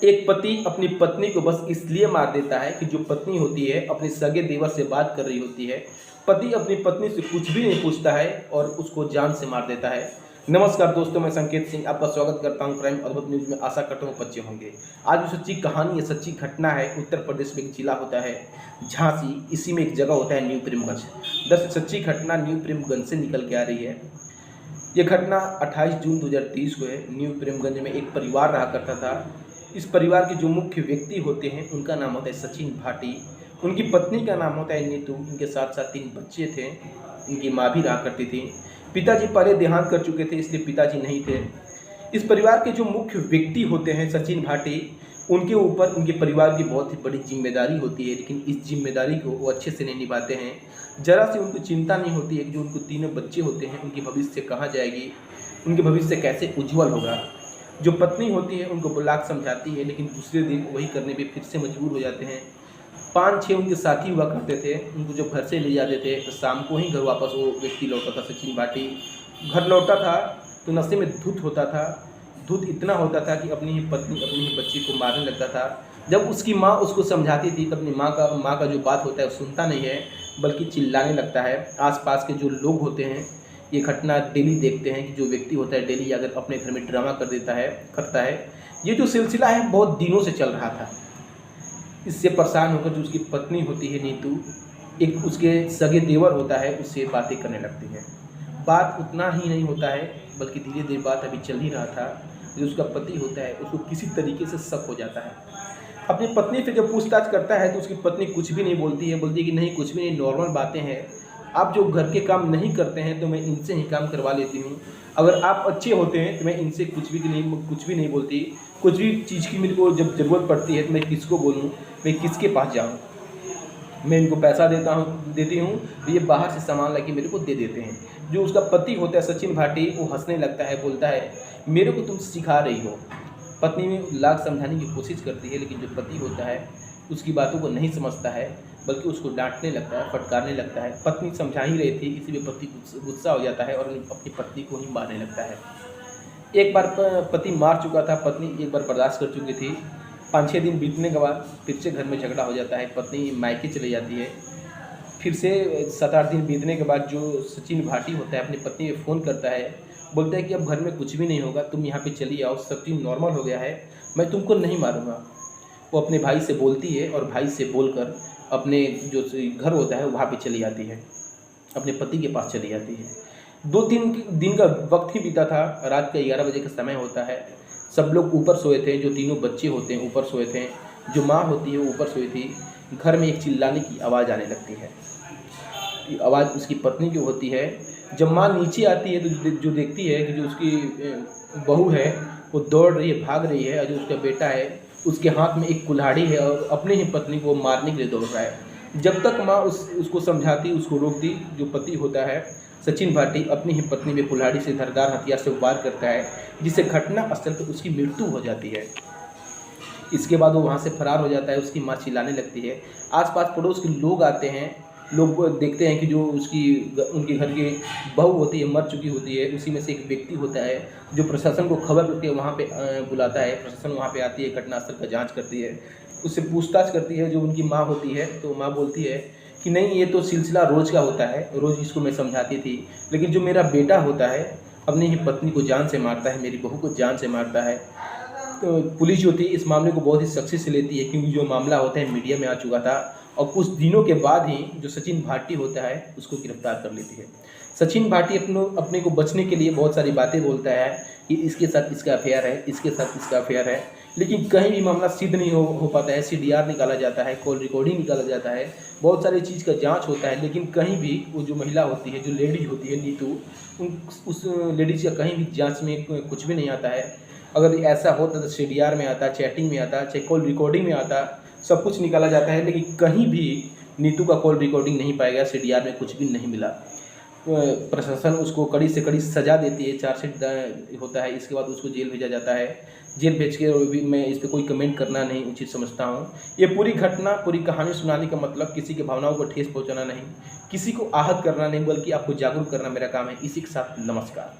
एक पति अपनी पत्नी को बस इसलिए मार देता है कि जो पत्नी होती है अपने सगे देवर से बात कर रही होती है। पति अपनी पत्नी से कुछ भी नहीं पूछता है और उसको जान से मार देता है। नमस्कार दोस्तों, मैं संकेत सिंह आपका स्वागत करता हूं क्राइम अद्भुत न्यूज़ में। आशा करता हूं बच्चे होंगे। आज जो सच्ची कहानी है, सच्ची घटना है। उत्तर प्रदेश में एक जिला होता है झांसी, इसी में एक जगह होता है न्यू प्रेमगंज। दरअसल सच्ची घटना न्यू प्रेमगंज से निकल के आ रही है। ये घटना 28 जून 2023 को है। न्यू प्रेमगंज में एक परिवार रहा करता था। इस परिवार के जो मुख्य व्यक्ति होते हैं उनका नाम होता है सचिन भाटी। उनकी पत्नी का नाम होता है नीतू। इनके साथ साथ 3 बच्चे थे। इनकी माँ भी रहा करती थी। पिताजी पहले देहांत कर चुके थे, इसलिए पिताजी नहीं थे। इस परिवार के जो मुख्य व्यक्ति होते हैं सचिन भाटी, उनके ऊपर उनके परिवार की बहुत ही बड़ी जिम्मेदारी होती है, लेकिन इस जिम्मेदारी को वो अच्छे से नहीं निभाते हैं। जरा सी उनको चिंता नहीं होती है कि जो उनको 3 बच्चे होते हैं उनकी भविष्य कहाँ जाएगी, उनके भविष्य कैसे उज्जवल होगा। जो पत्नी होती है उनको बुलाकर समझाती है, लेकिन दूसरे दिन वही करने पे फिर से मजबूर हो जाते हैं। 5-6 उनके साथी हुआ करते थे। उनको जब घर से ले जाते थे तो शाम को ही घर वापस वो व्यक्ति लौटा था। सचिन भाटी घर लौटा था तो नशे में धुत होता था। धुत इतना होता था कि अपनी ही पत्नी अपनी ही बच्ची को मारने लगता था। जब उसकी माँ उसको समझाती थी तो अपनी माँ का जो बात होता है वो सुनता नहीं है, बल्कि चिल्लाने लगता है। आसपास के जो लोग होते हैं ये घटना डेली देखते हैं कि जो व्यक्ति होता है डेली अगर अपने घर में ड्रामा करता है। ये जो सिलसिला है बहुत दिनों से चल रहा था। इससे परेशान होकर जो उसकी पत्नी होती है नीतू, एक उसके सगे देवर होता है, उससे बातें करने लगती है। बात उतना ही नहीं होता है, बल्कि धीरे धीरे बात अभी चल ही रहा था। जो उसका पति होता है उसको किसी तरीके से शक हो जाता है। अपनी पत्नी से जब पूछताछ करता है तो उसकी पत्नी कुछ भी नहीं बोलती है। बोलती है कि नहीं, कुछ भी नहीं, नॉर्मल बातें हैं। आप जो घर के काम नहीं करते हैं तो मैं इनसे ही काम करवा लेती हूँ। अगर आप अच्छे होते हैं तो मैं इनसे कुछ भी नहीं बोलती। कुछ भी चीज़ की मेरे को जब ज़रूरत पड़ती है तो मैं किसको बोलूँ, मैं किसके पास जाऊँ। मैं इनको पैसा देती हूँ तो ये बाहर से सामान लाके मेरे को दे देते हैं। जो उसका पति होता है सचिन भाटी, वो हंसने लगता है, बोलता है मेरे को तुम सिखा रही हो। पत्नी में लाख समझाने की कोशिश करती है, लेकिन जो पति होता है उसकी बातों को नहीं समझता है, बल्कि उसको डांटने लगता है, फटकारने लगता है। पत्नी समझा ही रही थी, इसीलिए पति गुस्सा हो जाता है और अपनी पत्नी को ही मारने लगता है। एक बार पति मार चुका था, पत्नी एक बार बर्दाश्त कर चुकी थी। 5-6 दिन बीतने के बाद फिर से घर में झगड़ा हो जाता है। पत्नी मायके चली जाती है। फिर से 7-8 दिन बीतने के बाद जो सचिन भाटी होता है अपनी पत्नी को फ़ोन करता है। बोलता है कि अब घर में कुछ भी नहीं होगा, तुम यहाँ पे चली आओ, सब चीज़ नॉर्मल हो गया है, मैं तुमको नहीं मारूंगा। वो अपने भाई से बोलती है और भाई से बोलकर अपने जो घर होता है वहाँ पे चली जाती है, अपने पति के पास चली जाती है। 2-3 दिन का वक्त ही बीता था। रात का 11 बजे का समय होता है। सब लोग ऊपर सोए थे। जो 3 बच्चे होते हैं ऊपर सोए थे। जो माँ होती है वो ऊपर सोई थी। घर में एक चिल्लाने की आवाज़ आने लगती है। आवाज़ उसकी पत्नी की होती है। जब माँ नीचे आती है तो जो देखती है कि जो उसकी बहू है वो दौड़ रही है, भाग रही है, और जो उसका बेटा है उसके हाथ में एक कुल्हाड़ी है और अपने ही पत्नी को मारने के लिए दौड़ रहा है। जब तक माँ उसको समझाती, उसको रोकती, जो पति होता है सचिन भाटी अपनी ही पत्नी में कुल्हाड़ी से धारदार हथियार से वार करता है, जिससे घटना स्थल पर उसकी मृत्यु हो जाती है। इसके बाद वो वहाँ से फरार हो जाता है। उसकी माँ चिल्लाने लगती है। आसपास पड़ोस के लोग आते हैं। लोग देखते हैं कि जो उनके घर की बहू होती है मर चुकी होती है। उसी में से एक व्यक्ति होता है जो प्रशासन को खबर करके वहाँ पे बुलाता है। प्रशासन वहाँ पे आती है, घटनास्थल का जांच करती है, उससे पूछताछ करती है। जो उनकी माँ होती है तो माँ बोलती है कि नहीं, ये तो सिलसिला रोज़ का होता है, रोज़ इसको मैं समझाती थी, लेकिन जो मेरा बेटा होता है अपनी ही पत्नी को जान से मारता है, मेरी बहू को जान से मारता है। तो पुलिस जो थी इस मामले को बहुत ही सख्ती से लेती है, क्योंकि जो मामला होता है मीडिया में आ चुका था, और कुछ दिनों के बाद ही जो सचिन भाटी होता है उसको गिरफ्तार कर लेती है। सचिन भाटी अपने को बचने के लिए बहुत सारी बातें बोलता है कि इसके साथ इसका अफेयर है, इसके साथ इसका अफेयर है, लेकिन कहीं भी मामला सिद्ध नहीं हो पाता है। CDR निकाला जाता है, कॉल रिकॉर्डिंग निकाला जाता है, बहुत सारी चीज़ का जांच होता है, लेकिन कहीं भी वो जो महिला होती है, जो लेडी होती है नीतू, उस लेडीज़ का कहीं भी जाँच में कुछ भी नहीं आता है। अगर ऐसा होता तो CDR में आता, चैटिंग में आता, चाहे कॉल रिकॉर्डिंग में आता, सब कुछ निकाला जाता है, लेकिन कहीं भी नीतू का कॉल रिकॉर्डिंग नहीं पाएगा। CDR में कुछ भी नहीं मिला। प्रशासन उसको कड़ी से कड़ी सज़ा देती है, चार्जशीट होता है, इसके बाद उसको जेल भेजा जाता है। जेल भेज के भी मैं इस पर कोई कमेंट करना नहीं उचित समझता हूँ। ये पूरी घटना, पूरी कहानी सुनाने का मतलब किसी की भावनाओं को ठेस पहुँचाना नहीं, किसी को आहत करना नहीं, बल्कि आपको जागरूक करना मेरा काम है। इसी के साथ नमस्कार।